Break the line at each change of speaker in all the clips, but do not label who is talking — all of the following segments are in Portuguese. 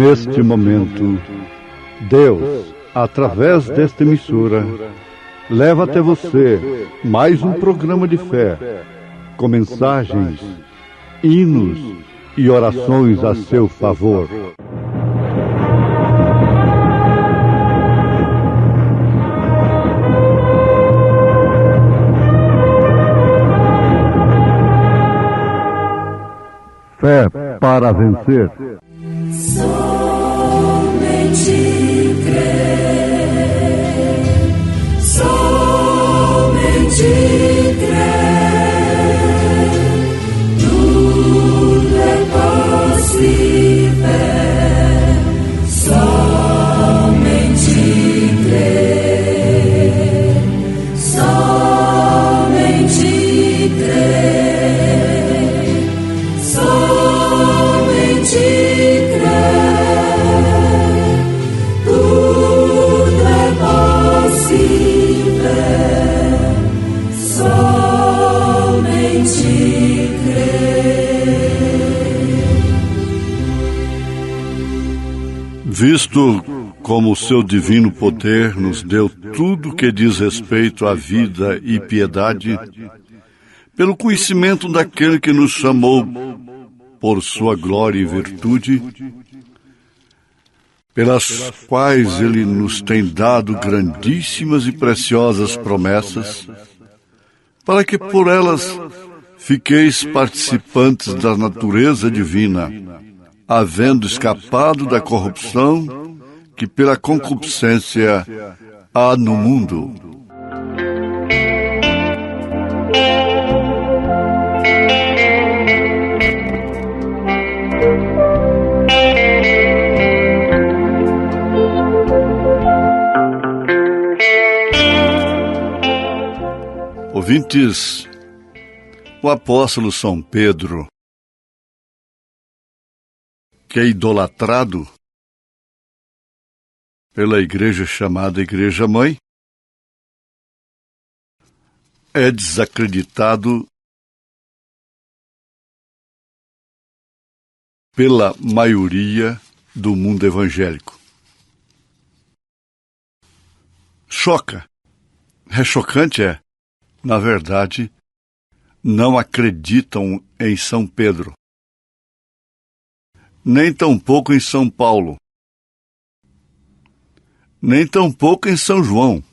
neste momento, Deus, através desta emissora, leva até você mais um programa de fé, com mensagens, hinos e orações a seu favor. Fé para vencer.
Somente crer, somente crer, tudo é possível, somente crer, somente crer, somente
visto como o seu divino poder nos deu tudo que diz respeito à vida e piedade, pelo conhecimento daquele que nos chamou por sua glória e virtude, pelas quais ele nos tem dado grandíssimas e preciosas promessas, para que por elas fiqueis participantes da natureza divina, havendo escapado da corrupção que pela concupiscência há no mundo. Ouvintes, o apóstolo São Pedro, que é idolatrado pela igreja chamada Igreja Mãe, é desacreditado pela maioria do mundo evangélico. Choca. É chocante, é. Na verdade, não acreditam em São Pedro, nem tampouco em São Paulo, nem tampouco em São João.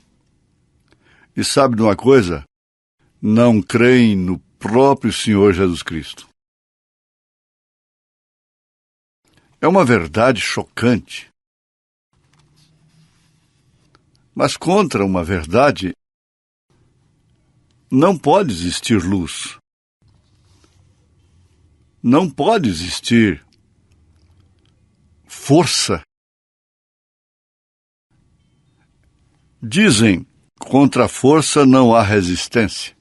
E sabe de uma coisa? Não creem no próprio Senhor Jesus Cristo. É uma verdade chocante. Mas contra uma verdade não pode existir luz. Não pode existir força. Dizem, contra a força não há resistência.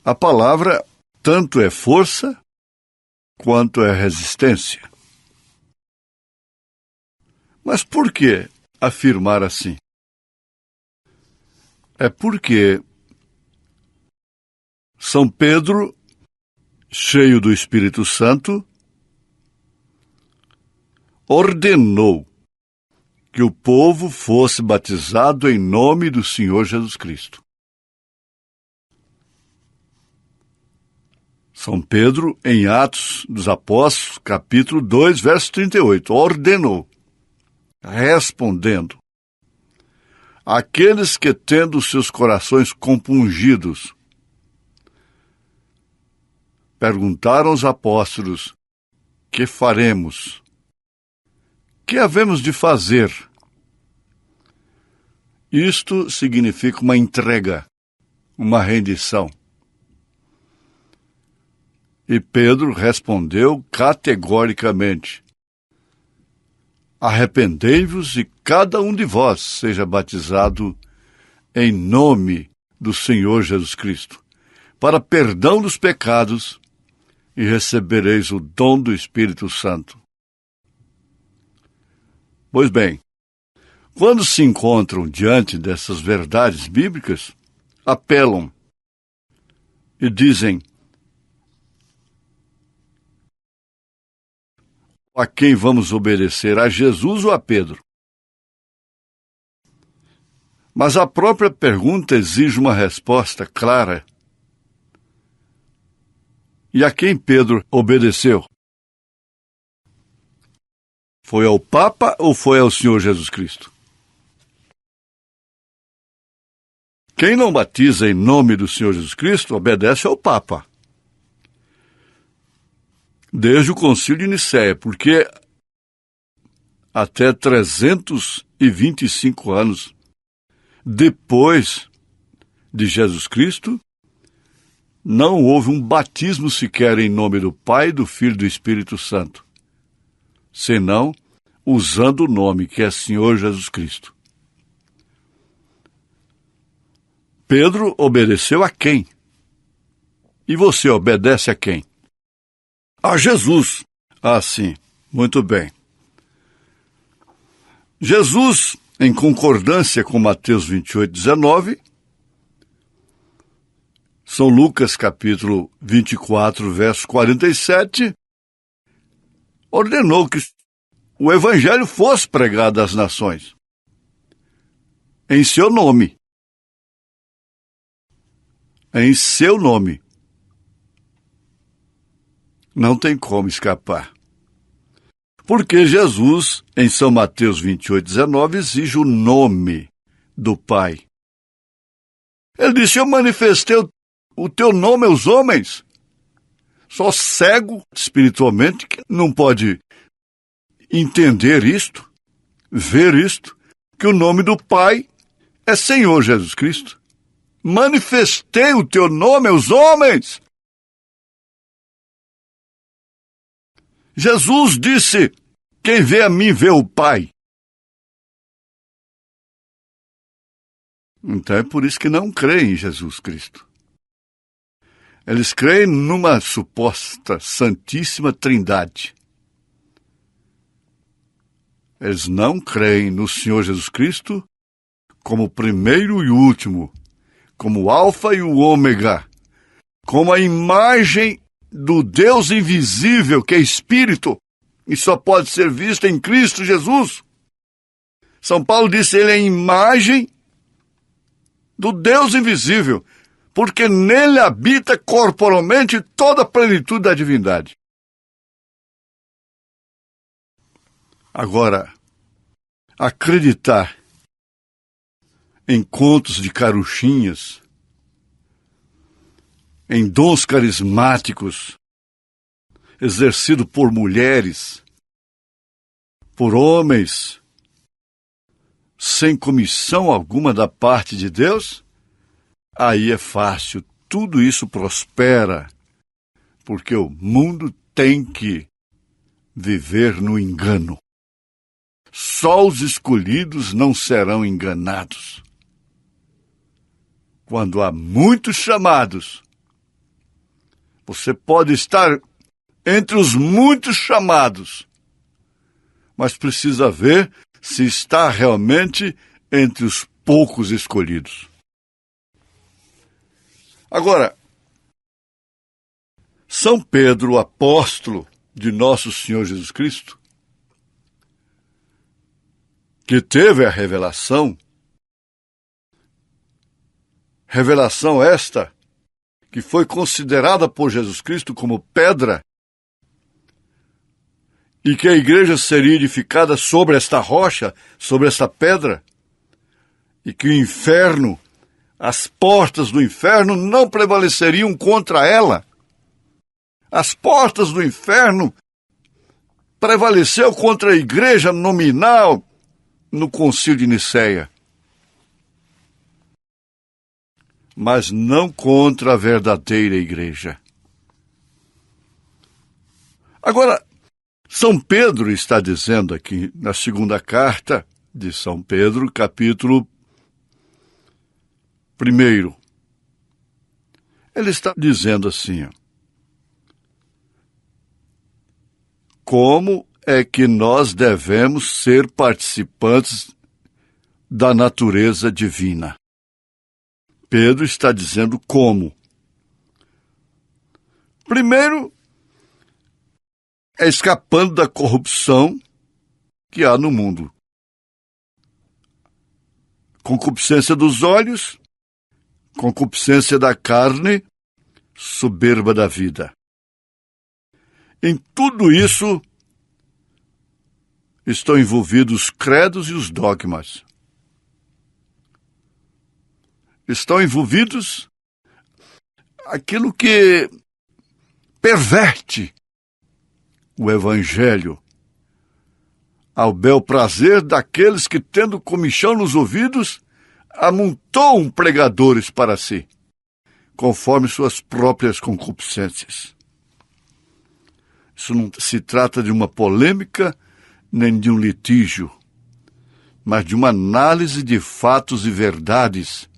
A palavra tanto é força quanto é resistência. Mas por que afirmar assim? É porque São Pedro, cheio do Espírito Santo, ordenou que o povo fosse batizado em nome do Senhor Jesus Cristo. São Pedro, em Atos dos Apóstolos, capítulo 2, verso 38, ordenou, respondendo: aqueles que, tendo seus corações compungidos, perguntaram aos apóstolos: que faremos? Que havemos de fazer? Isto significa uma entrega, uma rendição. E Pedro respondeu categoricamente: arrependei-vos e cada um de vós seja batizado em nome do Senhor Jesus Cristo, para perdão dos pecados, e recebereis o dom do Espírito Santo. Pois bem, quando se encontram diante dessas verdades bíblicas, apelam e dizem: A quem vamos obedecer? A Jesus ou a Pedro? Mas a própria pergunta exige uma resposta clara. E a quem Pedro obedeceu? Foi ao Papa ou foi ao Senhor Jesus Cristo? Quem não batiza em nome do Senhor Jesus Cristo obedece ao Papa. Desde o Concílio de Nicéia, porque até 325 anos depois de Jesus Cristo, não houve um batismo sequer em nome do Pai, do Filho e do Espírito Santo, senão usando o nome que é Senhor Jesus Cristo. Pedro obedeceu a quem? E você obedece a quem? A Jesus. Ah, sim, muito bem. Jesus, em concordância com Mateus 28:19, São Lucas capítulo 24, verso 47, ordenou que o evangelho fosse pregado às nações, em seu nome. Em seu nome. Não tem como escapar. Porque Jesus, em São Mateus 28:19, exige o nome do Pai. Ele disse: eu manifestei o teu nome aos homens. Só cego espiritualmente que não pode entender isto, ver isto, que o nome do Pai é Senhor Jesus Cristo. Manifestei o teu nome aos homens. Jesus disse: quem vê a mim vê o Pai. Então é por isso que não creem em Jesus Cristo. Eles creem numa suposta Santíssima Trindade. Eles não creem no Senhor Jesus Cristo como o primeiro e último, como o Alfa e o Ômega, como a imagem do Deus invisível, que é Espírito, e só pode ser vista em Cristo Jesus. São Paulo disse: ele é a imagem do Deus invisível, porque nele habita corporalmente toda a plenitude da divindade. Agora, acreditar em contos de caruchinhas, em dons carismáticos, exercido por mulheres, por homens, sem comissão alguma da parte de Deus, aí é fácil, tudo isso prospera, porque o mundo tem que viver no engano. Só os escolhidos não serão enganados. Quando há muitos chamados, você pode estar entre os muitos chamados, mas precisa ver se está realmente entre os poucos escolhidos. Agora, São Pedro, apóstolo de nosso Senhor Jesus Cristo, que teve a revelação esta que foi considerada por Jesus Cristo como pedra, e que a igreja seria edificada sobre esta rocha, sobre esta pedra, e que o inferno, as portas do inferno não prevaleceriam contra ela. As portas do inferno prevaleceu contra a igreja nominal no Concílio de Nicéia, mas não contra a verdadeira igreja. Agora, São Pedro está dizendo aqui, na segunda carta de São Pedro, capítulo 1, ele está dizendo assim: como é que nós devemos ser participantes da natureza divina? Pedro está dizendo como. Primeiro, escapando da corrupção que há no mundo. Concupiscência dos olhos, concupiscência da carne, soberba da vida. Em tudo isso estão envolvidos os credos e os dogmas. Estão envolvidos aquilo que perverte o Evangelho ao bel prazer daqueles que, tendo comichão nos ouvidos, amontoam pregadores para si, conforme suas próprias concupiscências. Isso não se trata de uma polêmica nem de um litígio, mas de uma análise de fatos e verdades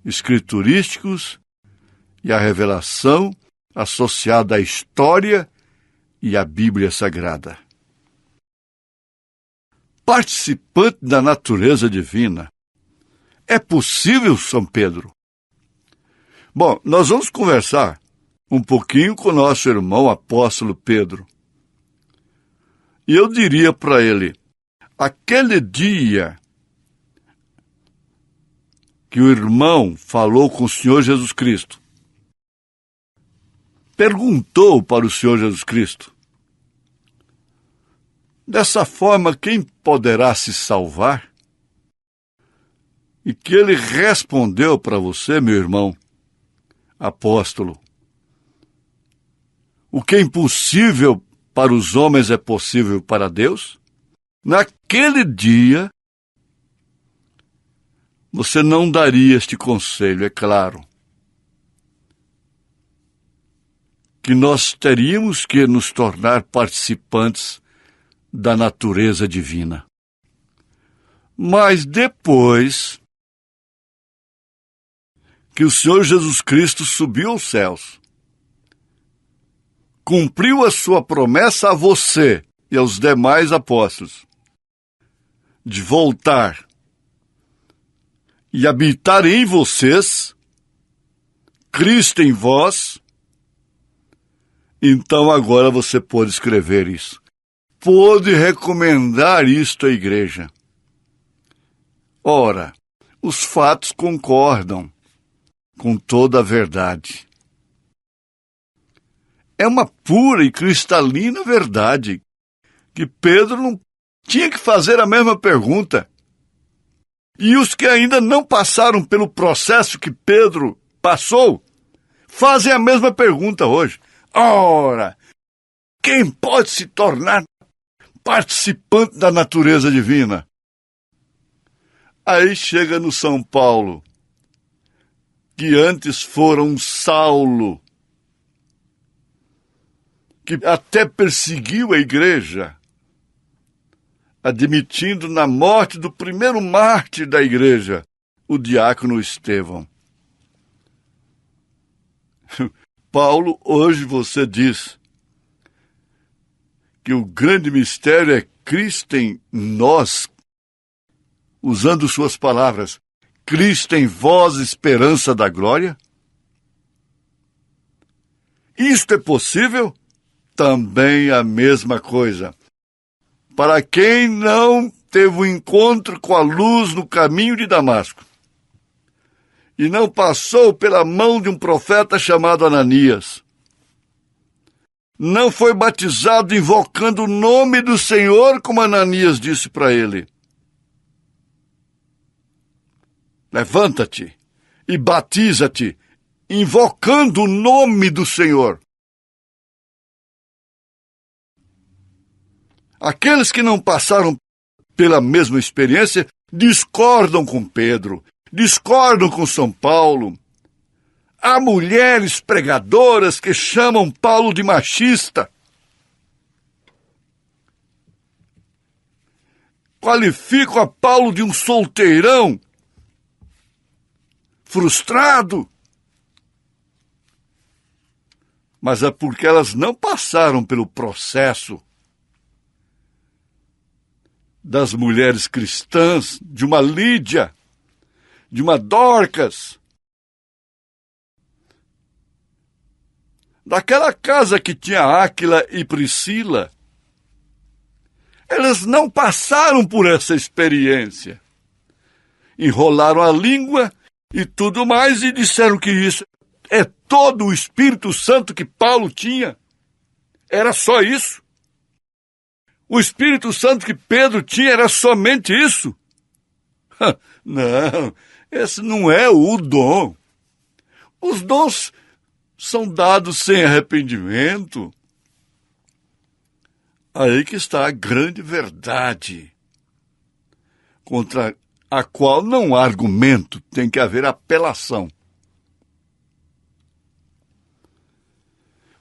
escriturísticos e a revelação associada à história e à Bíblia Sagrada. Participante da natureza divina. É possível, São Pedro? Bom, nós vamos conversar um pouquinho com o nosso irmão apóstolo Pedro. E eu diria para ele, aquele dia que o irmão falou com o Senhor Jesus Cristo, perguntou para o Senhor Jesus Cristo, dessa forma, quem poderá se salvar? E que ele respondeu para você, meu irmão, apóstolo, o que é impossível para os homens é possível para Deus? Naquele dia, você não daria este conselho, é claro. Que nós teríamos que nos tornar participantes da natureza divina. Mas depois que o Senhor Jesus Cristo subiu aos céus, cumpriu a sua promessa a você e aos demais apóstolos de voltar e habitar em vocês, Cristo em vós, então agora você pode escrever isso. Pode recomendar isto à igreja. Ora, os fatos concordam com toda a verdade. É uma pura e cristalina verdade que Pedro não tinha que fazer a mesma pergunta. E os que ainda não passaram pelo processo que Pedro passou, fazem a mesma pergunta hoje. Ora, quem pode se tornar participante da natureza divina? Aí chega no São Paulo, que antes fora um Saulo, que até perseguiu a igreja, admitindo na morte do primeiro mártir da igreja, o diácono Estevão. Paulo, hoje você diz que o grande mistério é Cristo em nós, usando suas palavras, Cristo em vós, esperança da glória? Isto é possível? Também a mesma coisa. Para quem não teve um encontro com a luz no caminho de Damasco e não passou pela mão de um profeta chamado Ananias, não foi batizado invocando o nome do Senhor, como Ananias disse para ele, levanta-te e batiza-te, invocando o nome do Senhor. Aqueles que não passaram pela mesma experiência discordam com Pedro, discordam com São Paulo. Há mulheres pregadoras que chamam Paulo de machista. Qualificam a Paulo de um solteirão frustrado. Mas é porque elas não passaram pelo processo das mulheres cristãs, de uma Lídia, de uma Dorcas. daquela casa que tinha Áquila e Priscila, elas não passaram por essa experiência. Enrolaram a língua e tudo mais e disseram que isso é todo o Espírito Santo que Paulo tinha. Era só isso. O Espírito Santo que Pedro tinha era somente isso. Não, esse não é o dom. Os dons são dados sem arrependimento. Aí que está a grande verdade, contra a qual não há argumento, tem que haver apelação.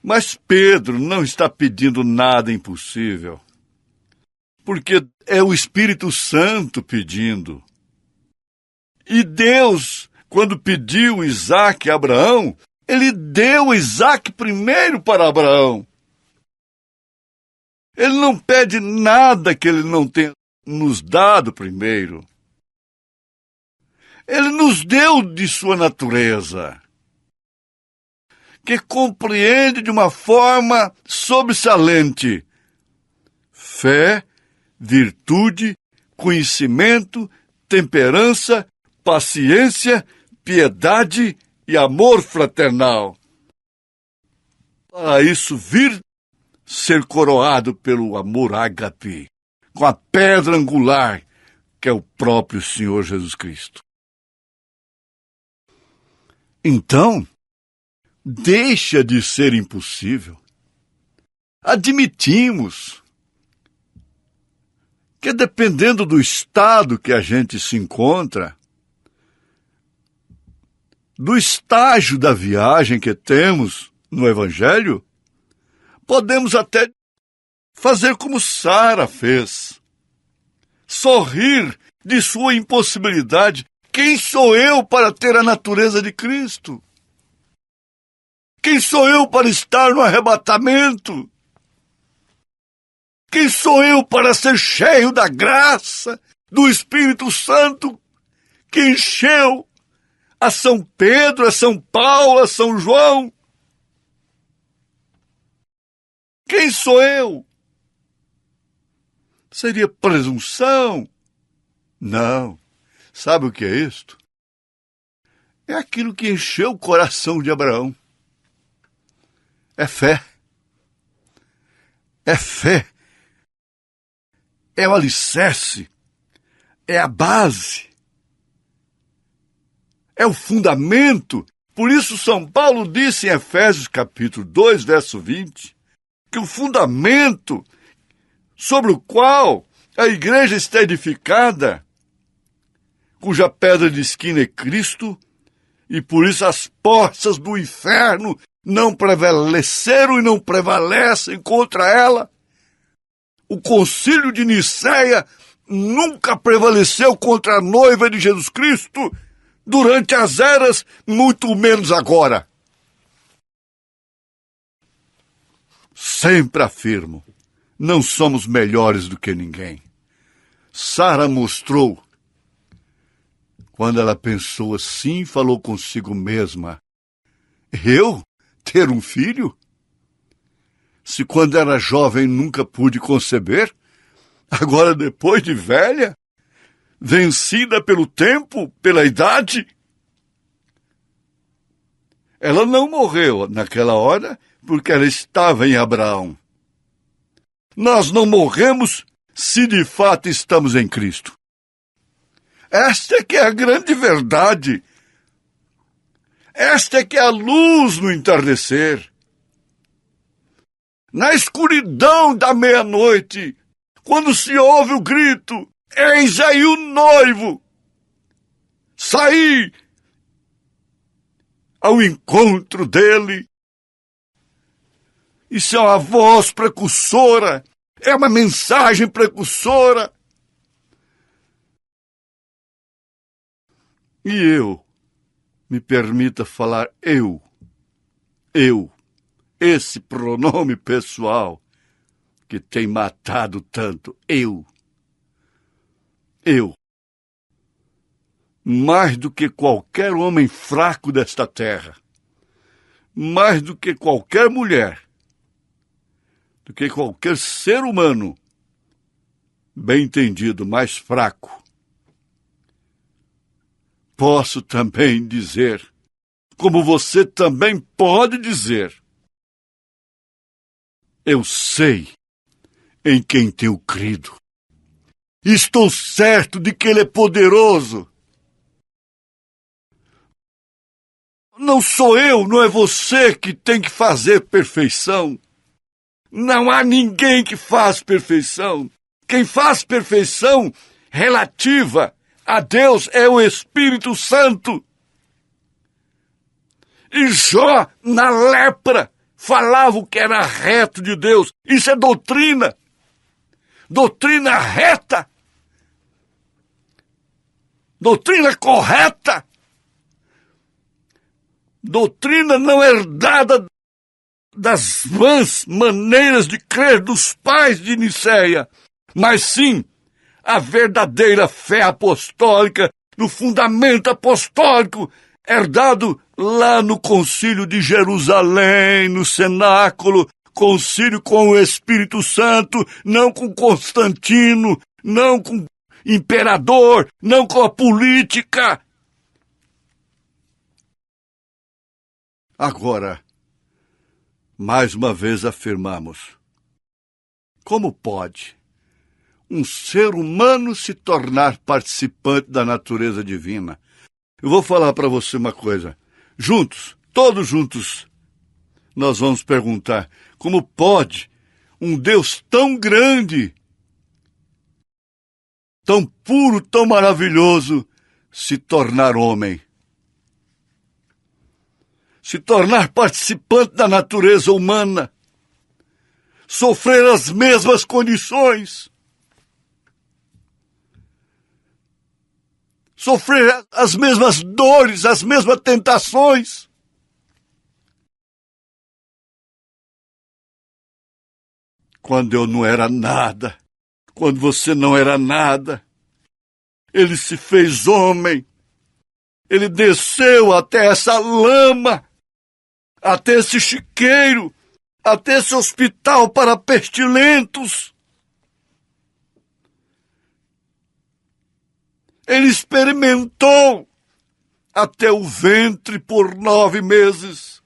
Mas Pedro não está pedindo nada impossível, porque é o Espírito Santo pedindo. E Deus, quando pediu Isaque a Abraão, ele deu Isaque primeiro para Abraão. Ele não pede nada que ele não tenha nos dado primeiro. Ele nos deu de sua natureza, que compreende de uma forma sobressalente fé, virtude, conhecimento, temperança, paciência, piedade e amor fraternal. Para isso vir ser coroado pelo amor ágape, com a pedra angular, que é o próprio Senhor Jesus Cristo. Então, deixa de ser impossível. Admitimos que, dependendo do estado que a gente se encontra, do estágio da viagem que temos no Evangelho, podemos até fazer como Sara fez. Sorrir de sua impossibilidade. Quem sou eu para ter a natureza de Cristo? Quem sou eu para estar no arrebatamento? Quem sou eu para ser cheio da graça do Espírito Santo que encheu a São Pedro, a São Paulo, a São João? Quem sou eu? Seria presunção? Não. Sabe o que é isto? É aquilo que encheu o coração de Abraão. É fé. É fé. É o alicerce. É a base. É o fundamento. Por isso São Paulo disse em Efésios capítulo 2, verso 20, que o fundamento sobre o qual a igreja está edificada, cuja pedra de esquina é Cristo, e por isso as portas do inferno não prevaleceram e não prevalecem contra ela. O concílio de Nicéia nunca prevaleceu contra a noiva de Jesus Cristo durante as eras, muito menos agora. Sempre afirmo, não somos melhores do que ninguém. Sara mostrou, quando ela pensou assim, falou consigo mesma: eu ter um filho? Se quando era jovem nunca pude conceber, agora depois de velha, vencida pelo tempo, pela idade? Ela não morreu naquela hora porque ela estava em Abraão. Nós não morremos se de fato estamos em Cristo. Esta é que é a grande verdade. Esta é que é a luz no entardecer. Na escuridão da meia-noite, quando se ouve o grito: eis aí o noivo! Saí ao encontro dele. Isso é uma voz precursora, é uma mensagem precursora. E eu, me permita falar eu, esse pronome pessoal que tem matado tanto, eu, mais do que qualquer homem fraco desta terra, mais do que qualquer mulher, do que qualquer ser humano, bem entendido, mais fraco, posso também dizer, como você também pode dizer, eu sei em quem tenho crido. Estou certo de que Ele é poderoso. Não sou eu, não é você que tem que fazer perfeição. Não há ninguém que faz perfeição. Quem faz perfeição relativa a Deus é o Espírito Santo. E Jó, na lepra, falava o que era reto de Deus. Isso é doutrina. Doutrina reta. Doutrina correta. Doutrina não herdada das vãs maneiras de crer dos pais de Nicéia, mas sim a verdadeira fé apostólica, no fundamento apostólico, herdado lá no concílio de Jerusalém, no cenáculo, concílio com o Espírito Santo, não com Constantino, não com imperador, não com a política. Agora, mais uma vez afirmamos, como pode um ser humano se tornar participante da natureza divina? Eu vou falar para você uma coisa. Juntos, todos juntos, nós vamos perguntar, como pode um Deus tão grande, tão puro, tão maravilhoso, se tornar homem? Se tornar participante da natureza humana, sofrer as mesmas condições, sofrer as mesmas dores, as mesmas tentações. Quando eu não era nada, quando você não era nada, Ele se fez homem, Ele desceu até essa lama, até esse chiqueiro, até esse hospital para pestilentos. Ele experimentou até o ventre por 9 meses.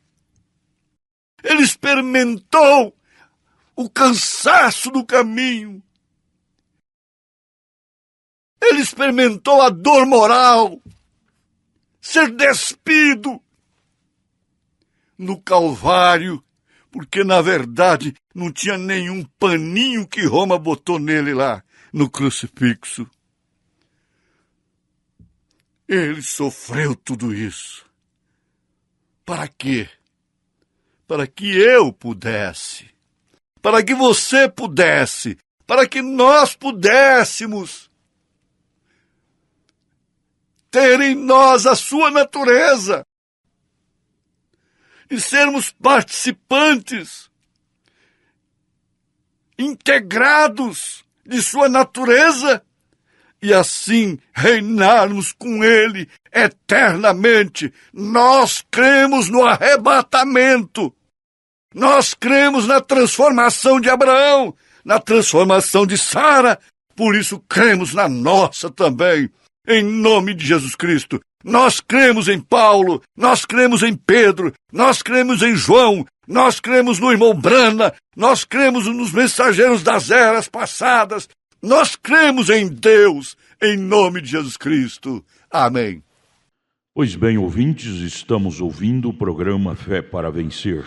Ele experimentou o cansaço do caminho. Ele experimentou a dor moral, ser despido no Calvário, porque na verdade não tinha nenhum paninho que Roma botou nele lá no crucifixo. Ele sofreu tudo isso. Para quê? Para que eu pudesse, para que você pudesse, para que nós pudéssemos ter em nós a sua natureza e sermos participantes, integrados de sua natureza, e assim reinarmos com Ele eternamente. Nós cremos no arrebatamento. Nós cremos na transformação de Abraão, na transformação de Sara. Por isso cremos na nossa também, em nome de Jesus Cristo. Nós cremos em Paulo, nós cremos em Pedro, nós cremos em João, nós cremos no irmão Brana, nós cremos nos mensageiros das eras passadas. Nós cremos em Deus, em nome de Jesus Cristo. Amém.
Pois bem, ouvintes, estamos ouvindo o programa Fé para Vencer.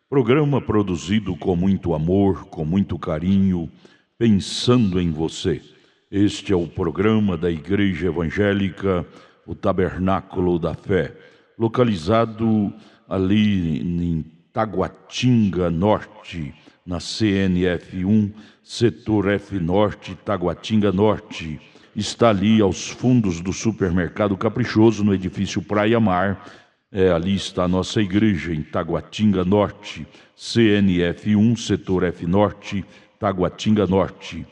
Programa produzido com muito amor, com muito carinho, pensando em você. Este é o programa da Igreja Evangélica, o Tabernáculo da Fé, localizado ali em Taguatinga Norte, na CNF 1, setor F Norte, Taguatinga Norte. Está ali aos fundos do supermercado Caprichoso, no edifício Praia Mar. Ali está a nossa igreja, em Taguatinga Norte, CNF 1, setor F Norte, Taguatinga Norte.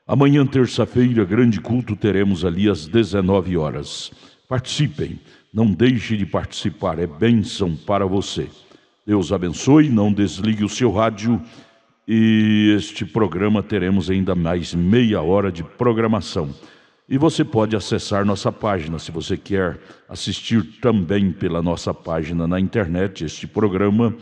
Amanhã, terça-feira, grande culto, teremos ali às 19 horas. Participem, não deixe de participar, é bênção para você. Deus abençoe, não desligue o seu rádio e este programa teremos ainda mais meia hora de programação. E você pode acessar nossa página, se você quer assistir também pela nossa página na internet este programa,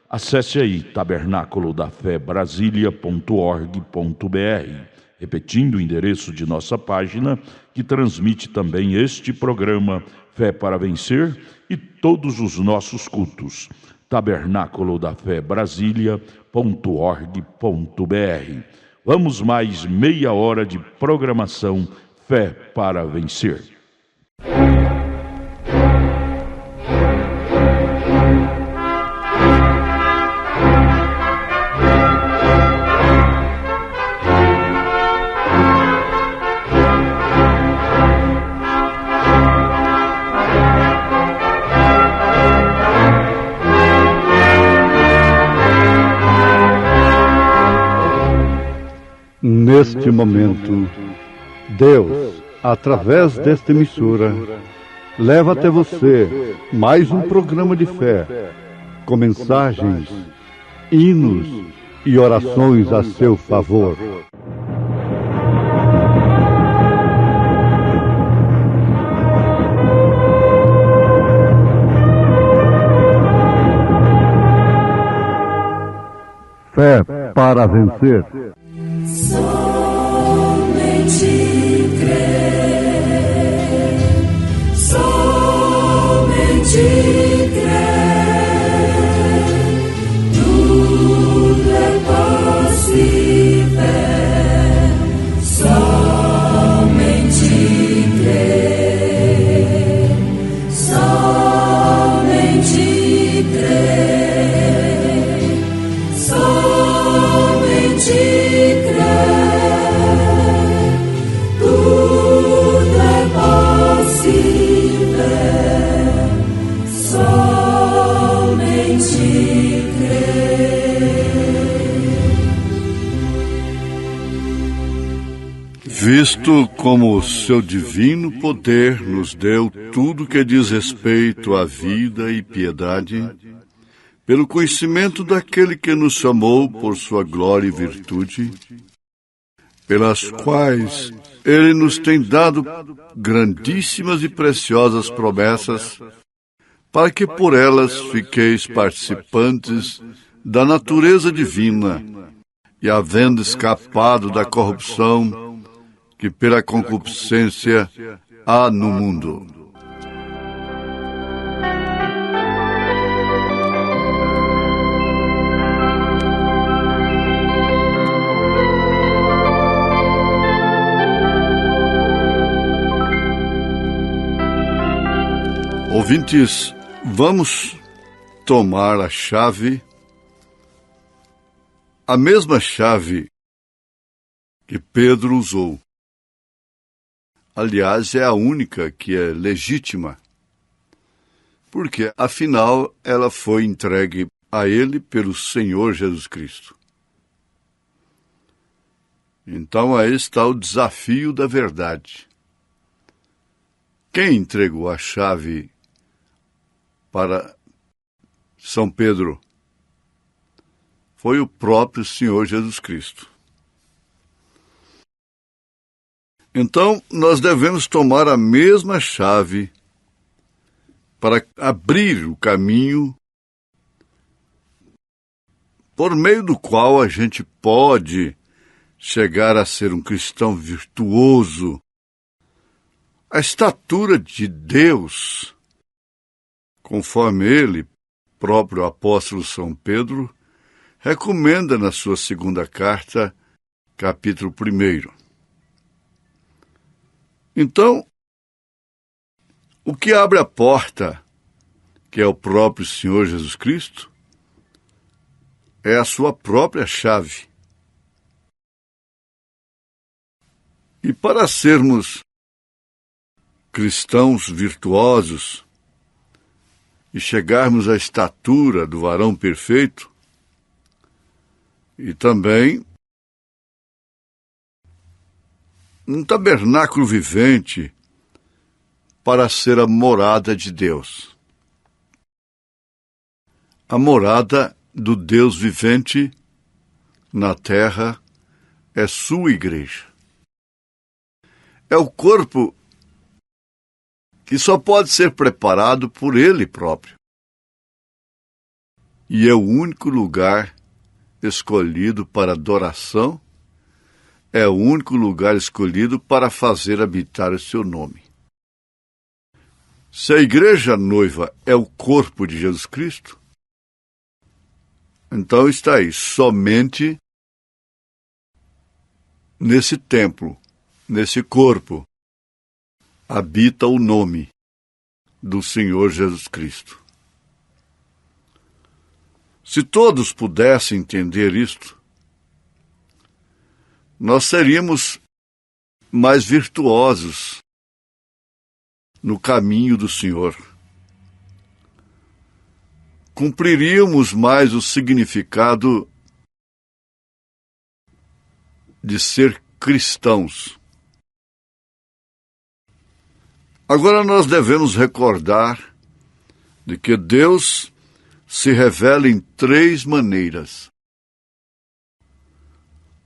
acesse aí tabernaculodafebrasilia.org.br, repetindo o endereço de nossa página, que transmite também este programa Fé para Vencer e todos os nossos cultos, tabernaculodafebrasilia.org.br. Vamos mais meia hora de programação Fé para Vencer.
Neste momento, Deus, através desta emissora, leva até você mais um programa de fé, com mensagens, hinos e orações a seu favor. Fé para vencer.
Somente crer, somente crer, tudo é possível, somente crer, somente crer, somente
visto como o seu divino poder nos deu tudo que diz respeito à vida e piedade, pelo conhecimento daquele que nos chamou por sua glória e virtude, pelas quais ele nos tem dado grandíssimas e preciosas promessas, para que por elas fiqueis participantes da natureza divina, e havendo escapado da corrupção que pela concupiscência há no mundo. Ouvintes, vamos tomar a chave, a mesma chave que Pedro usou. Aliás, é a única que é legítima, porque, afinal, ela foi entregue a ele pelo Senhor Jesus Cristo. Então, aí está o desafio da verdade. Quem entregou a chave para São Pedro? Foi o próprio Senhor Jesus Cristo. Então, nós devemos tomar a mesma chave para abrir o caminho por meio do qual a gente pode chegar a ser um cristão virtuoso, a estatura de Deus, conforme ele, próprio apóstolo São Pedro, recomenda na sua segunda carta, capítulo 1. Então, o que abre a porta, que é o próprio Senhor Jesus Cristo, é a sua própria chave. E para sermos cristãos virtuosos e chegarmos à estatura do varão perfeito, e também um tabernáculo vivente para ser a morada de Deus. A morada do Deus vivente na terra é sua igreja. É o corpo que só pode ser preparado por Ele próprio. E é o único lugar escolhido para adoração, é o único lugar escolhido para fazer habitar o seu nome. Se a igreja noiva é o corpo de Jesus Cristo, então está aí, somente nesse templo, nesse corpo, habita o nome do Senhor Jesus Cristo. Se todos pudessem entender isto, nós seríamos mais virtuosos no caminho do Senhor. Cumpriríamos mais o significado de ser cristãos. Agora nós devemos recordar de que Deus se revela em 3 maneiras.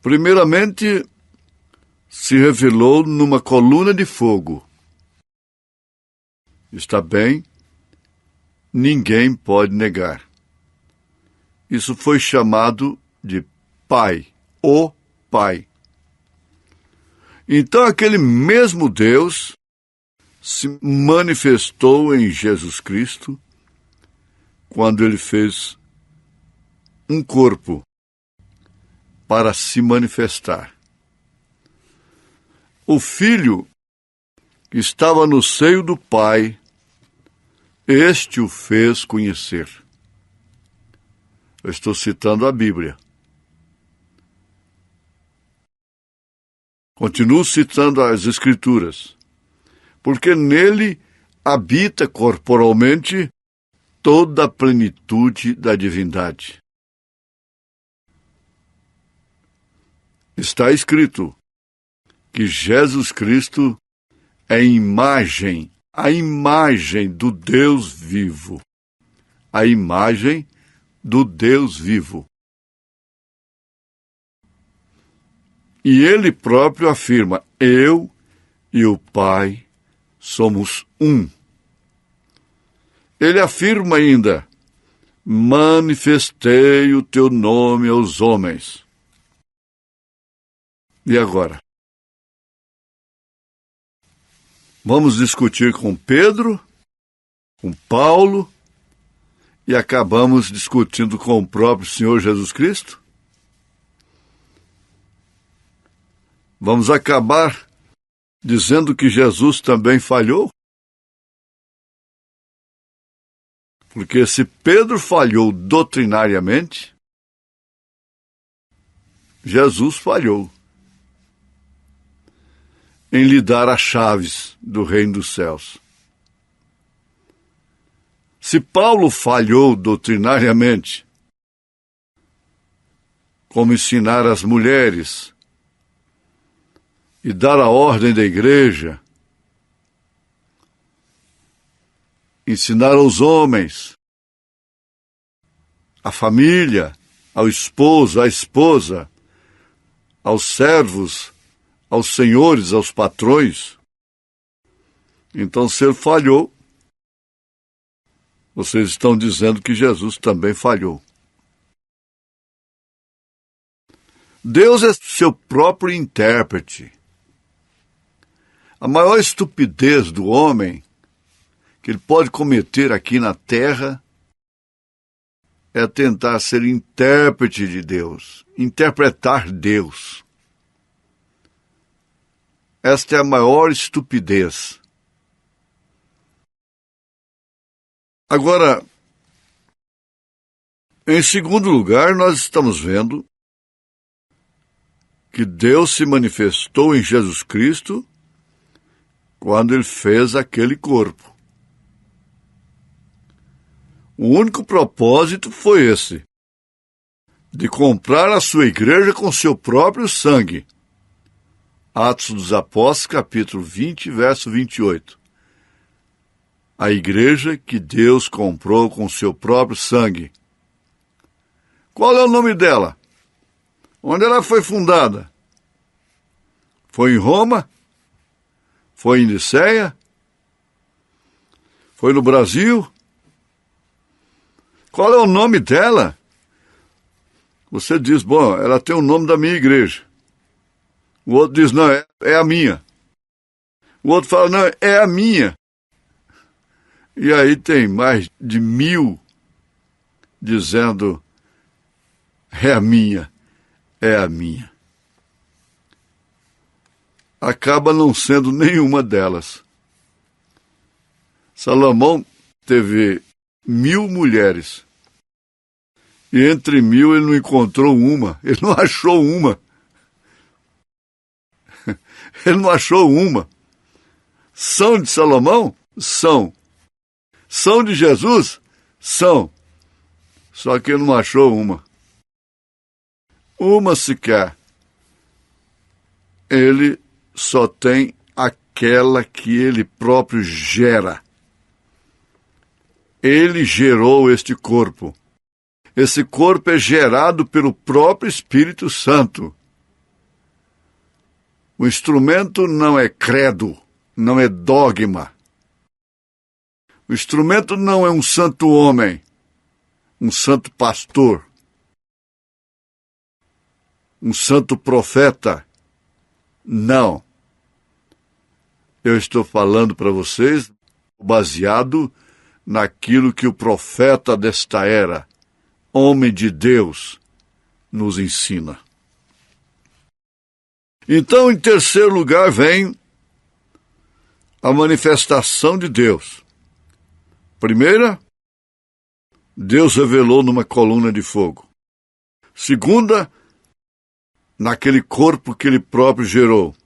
Primeiramente, se revelou numa coluna de fogo. Está bem, ninguém pode negar. Isso foi chamado de Pai, o Pai. Então aquele mesmo Deus se manifestou em Jesus Cristo quando ele fez um corpo para se manifestar. O Filho que estava no seio do Pai, este o fez conhecer. Eu estou citando a Bíblia. Continuo citando as Escrituras, porque nele habita corporalmente toda a plenitude da divindade. Está escrito que Jesus Cristo é a imagem do Deus vivo. A imagem do Deus vivo. E ele próprio afirma: eu e o Pai somos um. Ele afirma ainda: manifestei o teu nome aos homens. E agora? Vamos discutir com Pedro, com Paulo, e acabamos discutindo com o próprio Senhor Jesus Cristo? Vamos acabar dizendo que Jesus também falhou? Porque se Pedro falhou doutrinariamente, Jesus falhou em lhe dar as chaves do reino dos céus. Se Paulo falhou doutrinariamente, como ensinar as mulheres e dar a ordem da igreja, ensinar aos homens, à família, ao esposo, à esposa, aos servos, aos senhores, aos patrões. Então, se ele falhou, vocês estão dizendo que Jesus também falhou. Deus é seu próprio intérprete. A maior estupidez do homem que ele pode cometer aqui na terra é tentar ser intérprete de Deus, interpretar Deus. Esta é a maior estupidez. Agora, em segundo lugar, nós estamos vendo que Deus se manifestou em Jesus Cristo quando ele fez aquele corpo. O único propósito foi esse, de comprar a sua igreja com seu próprio sangue. Atos dos Apóstolos, capítulo 20, verso 28. A igreja que Deus comprou com seu próprio sangue. Qual é o nome dela? Onde ela foi fundada? Foi em Roma? Foi em Niceia? Foi no Brasil? Qual é o nome dela? Você diz, bom, ela tem o nome da minha igreja. O outro diz, não, é a minha. O outro fala, não, é a minha. E aí tem mais de 1000 dizendo, é a minha, é a minha. Acaba não sendo nenhuma delas. Salomão teve 1000 mulheres. E entre 1000 ele não encontrou uma, ele não achou uma. Ele não achou uma. São de Salomão? São. São de Jesus? São. Só que ele não achou uma. Uma sequer. Ele só tem aquela que ele próprio gera. Ele gerou este corpo. Esse corpo é gerado pelo próprio Espírito Santo. O instrumento não é credo, não é dogma. O instrumento não é um santo homem, um santo pastor, um santo profeta. Não. Eu estou falando para vocês baseado naquilo que o profeta desta era, homem de Deus, nos ensina. Então, em terceiro lugar, vem a manifestação de Deus. Primeira, Deus revelou numa coluna de fogo. Segunda, naquele corpo que ele próprio gerou.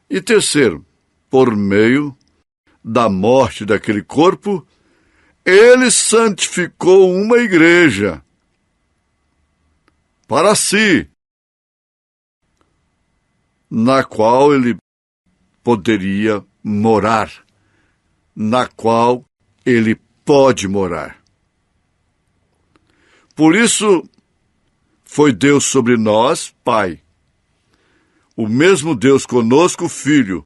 E terceiro, por meio da morte daquele corpo, ele santificou uma igreja para si, na qual ele poderia morar, na qual ele pode morar. Por isso, foi Deus sobre nós, Pai. O mesmo Deus conosco, Filho.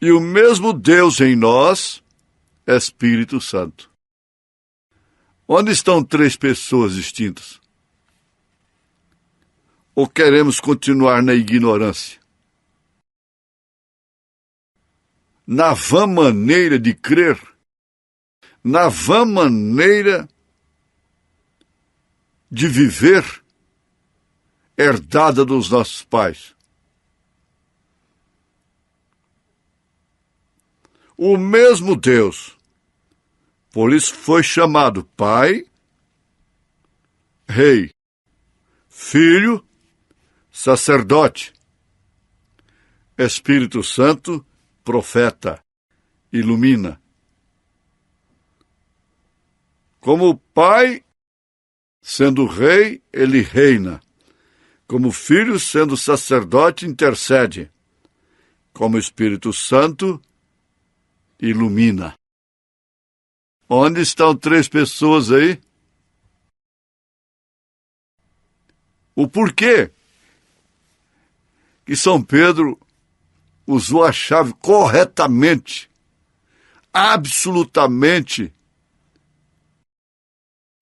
E o mesmo Deus em nós, Espírito Santo. Onde estão 3 pessoas distintas? Ou queremos continuar na ignorância? Na vã maneira de crer? Na vã maneira de viver herdada dos nossos pais? O mesmo Deus, por isso foi chamado Pai, Rei, Filho, Sacerdote, Espírito Santo, Profeta, ilumina. Como Pai, sendo Rei, ele reina. Como Filho, sendo sacerdote, intercede. Como Espírito Santo, ilumina. Onde estão 3 pessoas aí? O porquê que São Pedro usou a chave corretamente, absolutamente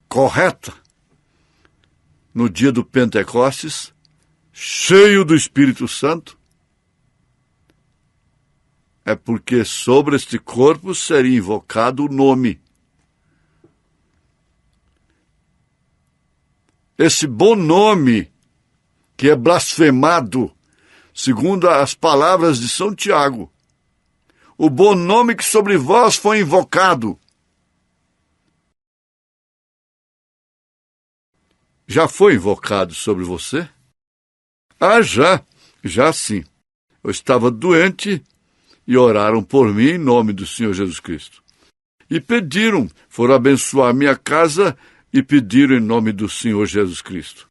correta, no dia do Pentecostes, cheio do Espírito Santo? É porque sobre este corpo seria invocado o nome. Esse bom nome, que é blasfemado, segundo as palavras de São Tiago. O bom nome que sobre vós foi invocado. Já foi invocado sobre você? Ah, já sim. Eu estava doente e oraram por mim em nome do Senhor Jesus Cristo. E foram abençoar minha casa e pediram em nome do Senhor Jesus Cristo.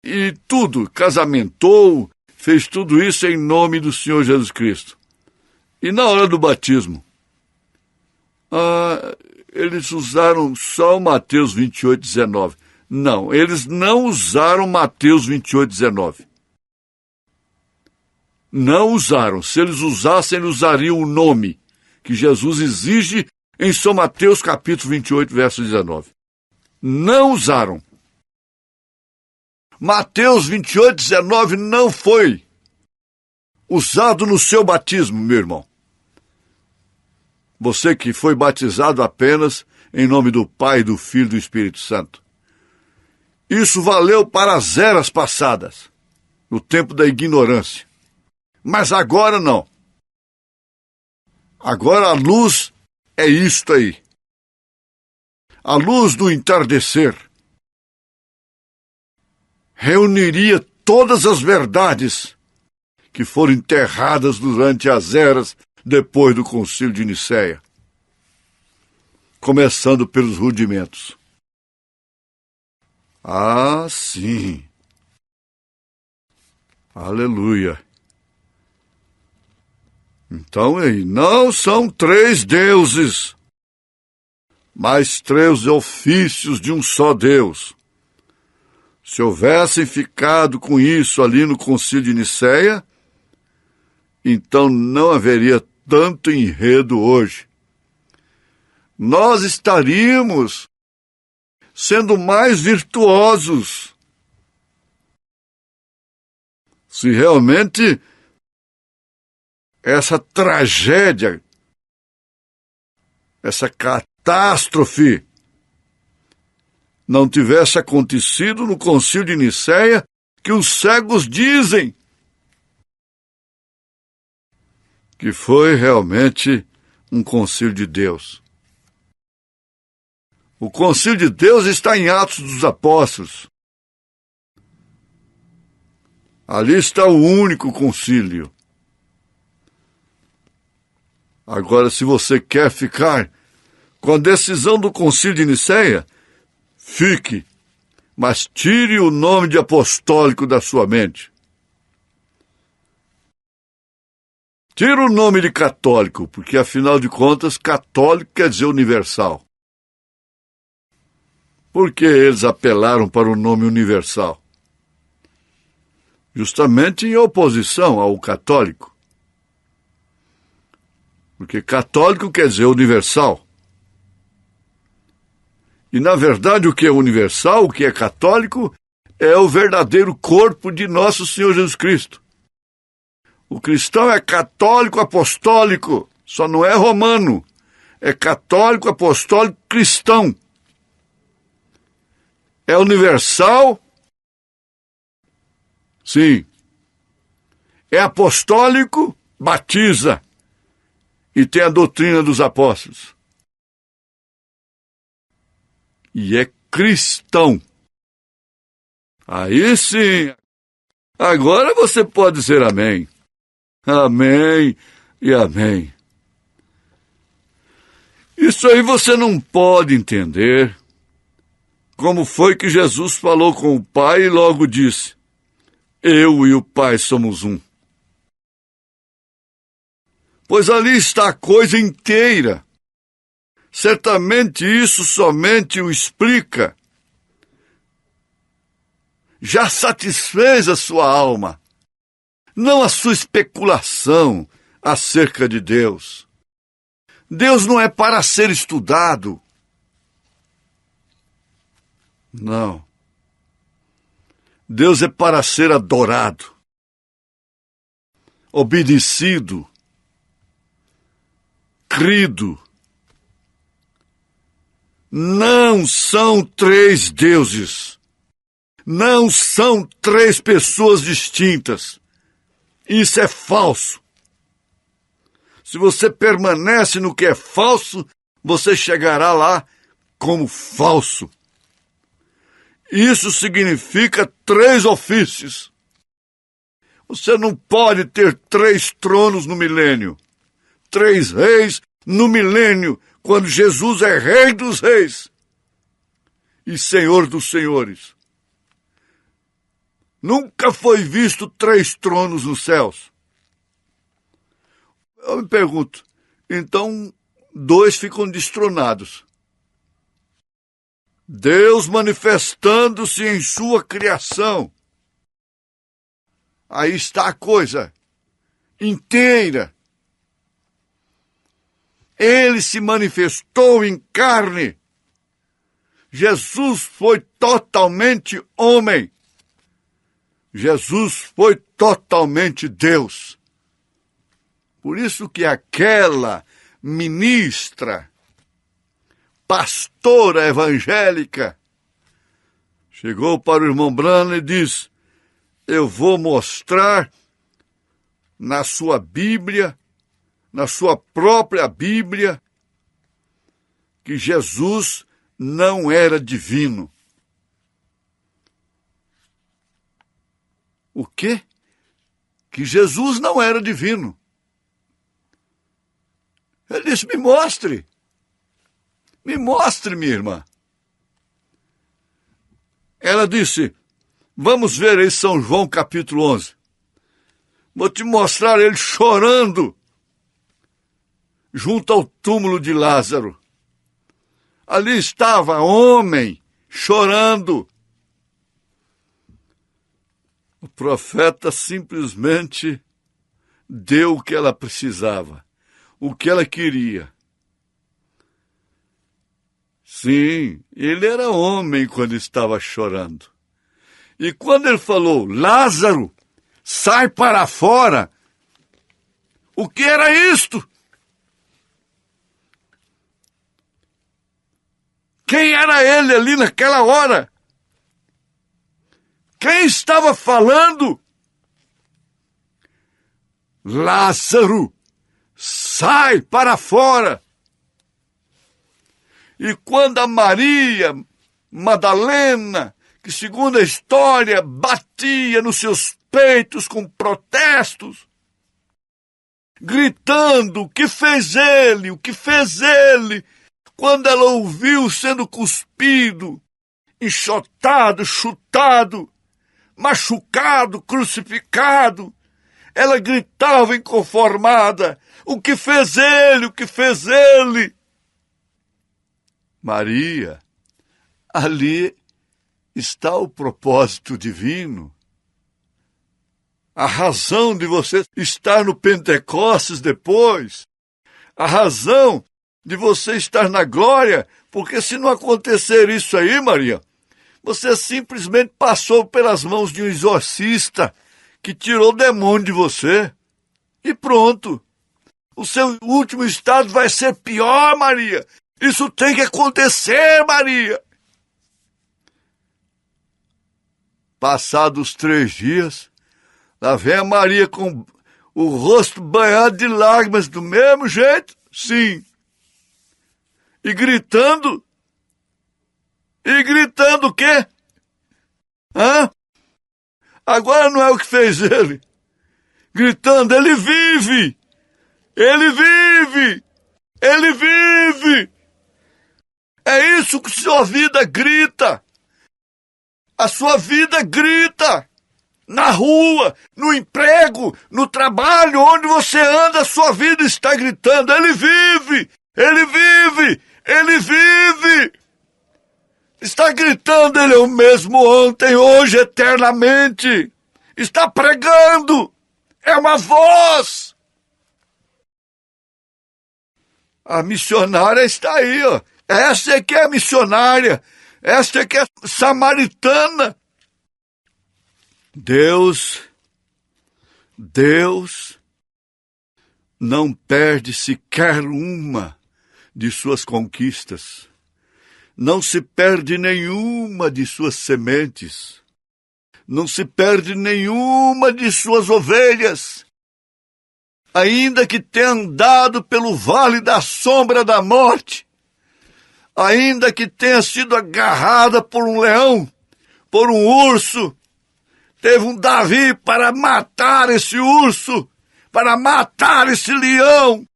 E tudo, casamentou, fez tudo isso em nome do Senhor Jesus Cristo. E na hora do batismo, eles usaram só o Mateus 28, 19. Não, eles não usaram Mateus 28, 19. Não usaram. Se eles usassem, eles usariam o nome que Jesus exige em São Mateus capítulo 28, verso 19. Não usaram. Mateus 28, 19 não foi usado no seu batismo, meu irmão. Você que foi batizado apenas em nome do Pai, do Filho e do Espírito Santo. Isso valeu para as eras passadas, no tempo da ignorância. Mas agora não. Agora a luz é isto aí. A luz do entardecer reuniria todas as verdades que foram enterradas durante as eras depois do Concílio de Nicéia, começando pelos rudimentos. Ah, sim. Aleluia. Então, não são três deuses, mas três ofícios de um só Deus. Se houvessem ficado com isso ali no Concílio de Nicéia, então não haveria tanto enredo hoje. Nós estaríamos sendo mais virtuosos se realmente essa tragédia, essa catástrofe não tivesse acontecido no Concílio de Nicéia, que os cegos dizem que foi realmente um concílio de Deus. O concílio de Deus está em Atos dos Apóstolos. Ali está o único concílio. Agora, se você quer ficar com a decisão do Concílio de Nicéia, fique, mas tire o nome de apostólico da sua mente. Tire o nome de católico, porque, afinal de contas, católico quer dizer universal. Por que eles apelaram para o nome universal? Justamente em oposição ao católico. Porque católico quer dizer universal. E, na verdade, o que é universal, o que é católico, é o verdadeiro corpo de nosso Senhor Jesus Cristo. O cristão é católico apostólico, só não é romano. É católico apostólico cristão. É universal, sim. É apostólico, batiza. E tem a doutrina dos apóstolos. E é cristão. Aí sim. Agora você pode dizer amém. Amém e amém. Isso aí você não pode entender. Como foi que Jesus falou com o Pai e logo disse: eu e o Pai somos um. Pois ali está a coisa inteira. Certamente isso somente o explica. Já satisfez a sua alma, não a sua especulação acerca de Deus. Deus não é para ser estudado. Não. Deus é para ser adorado, obedecido, crido. Não são três deuses. Não são três pessoas distintas. Isso é falso. Se você permanece no que é falso, você chegará lá como falso. Isso significa três ofícios. Você não pode ter três tronos no milênio, três reis no milênio, quando Jesus é Rei dos Reis e Senhor dos Senhores. Nunca foi visto três tronos nos céus. Eu me pergunto, então dois ficam destronados. Deus manifestando-se em sua criação. Aí está a coisa inteira. Ele se manifestou em carne. Jesus foi totalmente homem. Jesus foi totalmente Deus. Por isso que aquela ministra, pastora evangélica, chegou para o irmão Branham e disse: eu vou mostrar na sua Bíblia, na sua própria Bíblia, que Jesus não era divino. O quê? Que Jesus não era divino. Ele disse: me mostre, minha irmã. Ela disse: vamos ver aí São João capítulo 11. Vou te mostrar ele chorando junto ao túmulo de Lázaro. Ali estava homem chorando. O profeta simplesmente deu o que ela precisava, o que ela queria. Sim, ele era homem quando estava chorando. E quando ele falou: Lázaro, sai para fora, o que era isto? Quem era ele ali naquela hora? Quem estava falando? Lázaro, sai para fora. E quando a Maria Madalena, que segundo a história batia nos seus peitos com protestos, gritando: o que fez ele? O que fez ele? Quando ela ouviu sendo cuspido, enxotado, chutado, machucado, crucificado, ela gritava inconformada: o que fez ele? O que fez ele? Maria, ali está o propósito divino. A razão de você estar no Pentecostes depois, a razão de você estar na glória, porque se não acontecer isso aí, Maria, você simplesmente passou pelas mãos de um exorcista que tirou o demônio de você. E pronto. O seu último estado vai ser pior, Maria. Isso tem que acontecer, Maria. Passados 3 dias, lá vem a Maria com o rosto banhado de lágrimas, do mesmo jeito, sim. E gritando o quê? Agora não é o que fez ele. Gritando: ele vive! Ele vive! Ele vive! É isso que sua vida grita. A sua vida grita. Na rua, no emprego, no trabalho, onde você anda, a sua vida está gritando: ele vive! Ele vive! Ele vive! Está gritando: ele é o mesmo ontem, hoje, eternamente. Está pregando. É uma voz. A missionária está aí, ó. Essa é que é a missionária. Essa é que é a samaritana. Deus não perde sequer uma de suas conquistas. Não se perde nenhuma de suas sementes. Não se perde nenhuma de suas ovelhas. Ainda que tenha andado pelo vale da sombra da morte, ainda que tenha sido agarrada por um leão, por um urso, teve um Davi para matar esse urso, para matar esse leão.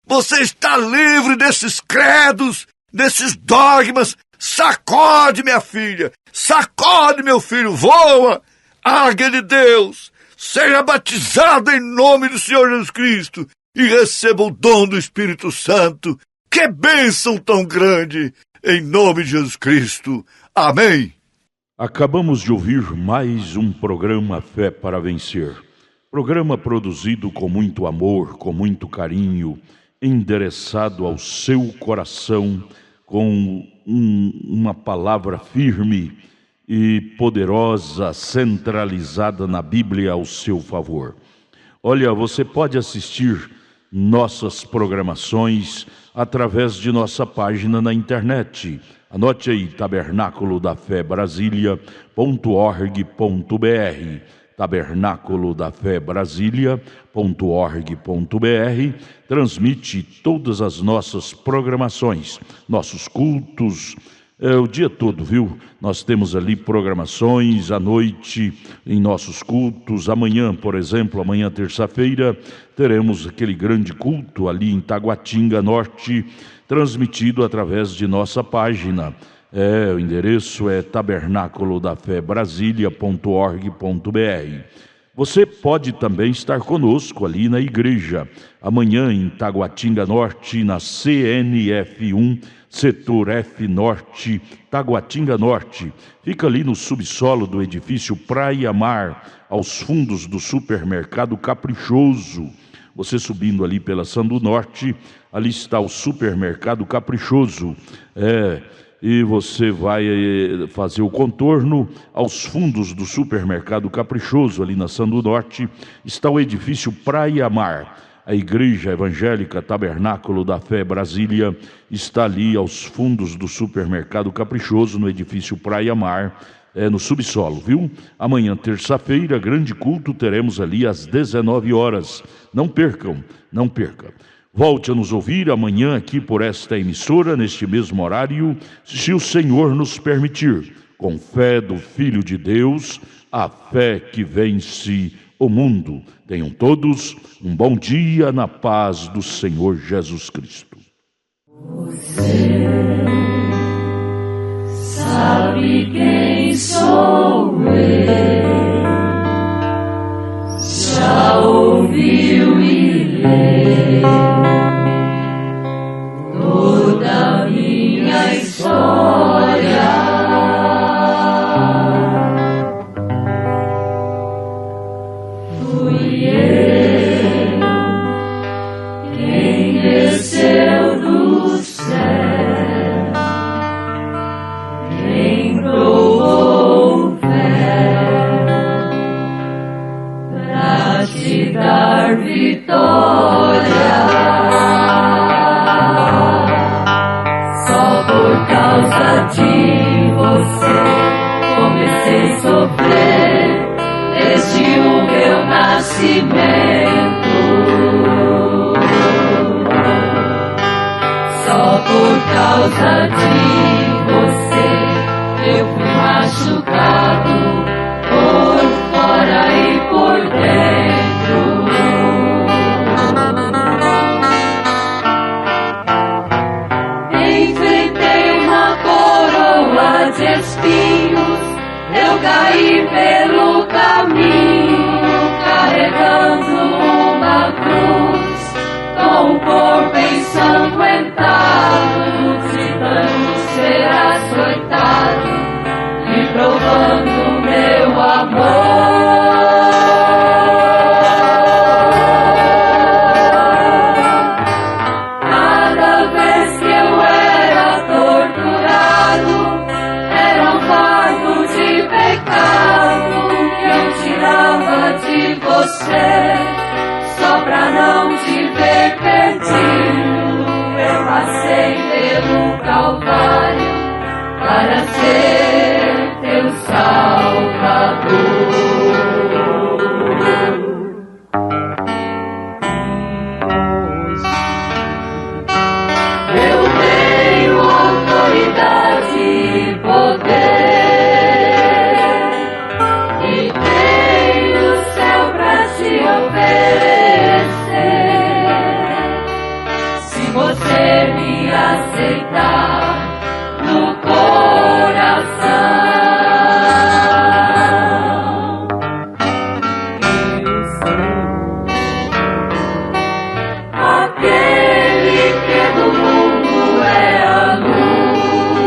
Você está livre desses credos, desses dogmas. Sacode, minha filha, sacode, meu filho, voa, águia de Deus, seja batizado em nome do Senhor Jesus Cristo e receba o dom do Espírito Santo. Que bênção tão grande! Em nome de Jesus Cristo. Amém.
Acabamos de ouvir mais um programa Fé para Vencer. Programa produzido com muito amor, com muito carinho, endereçado ao seu coração, com uma palavra firme e poderosa, centralizada na Bíblia ao seu favor. Olha, você pode assistir nossas programações através de nossa página na internet. Anote aí, tabernaculodafebrasilia.org.br, tabernaculodafebrasilia.org.br, transmite todas as nossas programações, nossos cultos, o dia todo, viu? Nós temos ali programações à noite em nossos cultos. Amanhã, por exemplo, amanhã terça-feira, teremos aquele grande culto ali em Taguatinga Norte, transmitido através de nossa página. O endereço é tabernaculodafebrasilia.org.br. Você pode também estar conosco ali na igreja, amanhã em Taguatinga Norte, na CNF1, Setor F Norte, Taguatinga Norte. Fica ali no subsolo do edifício Praia Mar, aos fundos do supermercado Caprichoso. Você subindo ali pela Sandu Norte, ali está o supermercado Caprichoso. E você vai fazer o contorno aos fundos do supermercado Caprichoso, ali na Sandu Norte, está o edifício Praia Mar. A Igreja Evangélica Tabernáculo da Fé Brasília está ali aos fundos do supermercado Caprichoso, no edifício Praia Mar, no subsolo, viu? Amanhã, terça-feira, grande culto, teremos ali às 19 horas. Não percam, não perca. Volte a nos ouvir amanhã aqui por esta emissora, neste mesmo horário, se o Senhor nos permitir, com fé do Filho de Deus, a fé que vence o mundo. Tenham todos um bom dia na paz do Senhor Jesus Cristo.
Você sabe quem sou eu, já ouviu e leu toda a minha história. Fui eu quem desceu do céu, quem provou fé pra te dar vitória. Só por causa de você comecei a sofrer desde o meu nascimento. Só por causa de você eu fui machucado por fora e por dentro. Enfrentei uma coroa de espinhos, eu caí pelo caminho, carregando uma cruz, com o corpo ensanguentado, de tanto ser açoitado, e provando meu amor. Cada vez que eu era torturado, era um fardo de pecado que eu tirava de você, só pra não te ver perdido. Eu passei pelo Calvário para ser teu Salvador. Eu tenho autoridade e poder, e tenho o céu pra te oferecer, se você me aceitar no coração. Eu sou aquele que do mundo é a luz,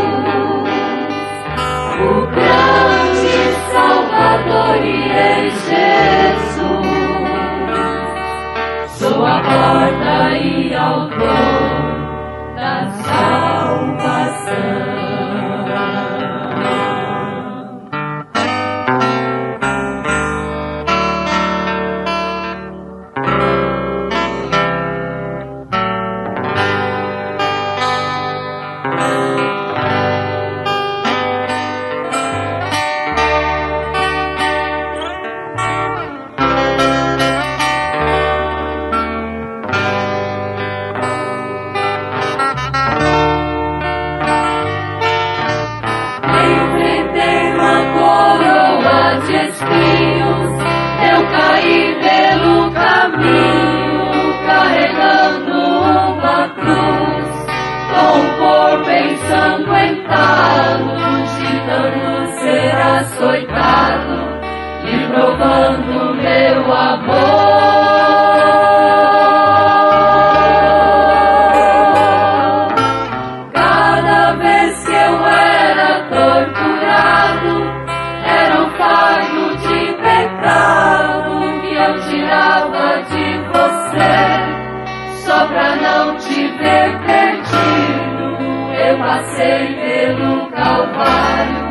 passei pelo Calvário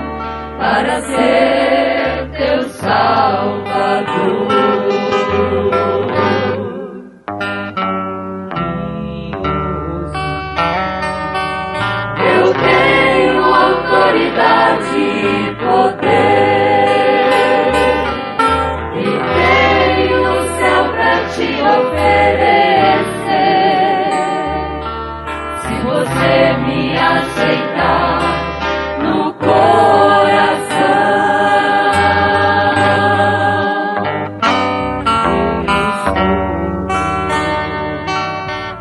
para ser teu Salvador. Eu tenho autoridade e poder, e tenho o céu pra te oferecer. Se você me aceitar no coração,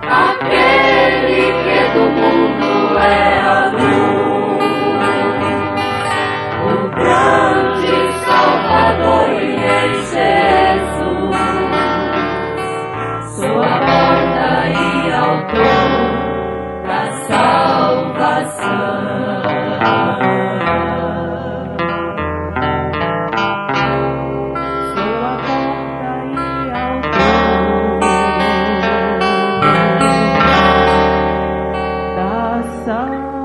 aquele que do mundo é a luz, o grande Salvador e Rei Jesus. Sou a porta e autor da salvação. Sou a porta e autor da salvação.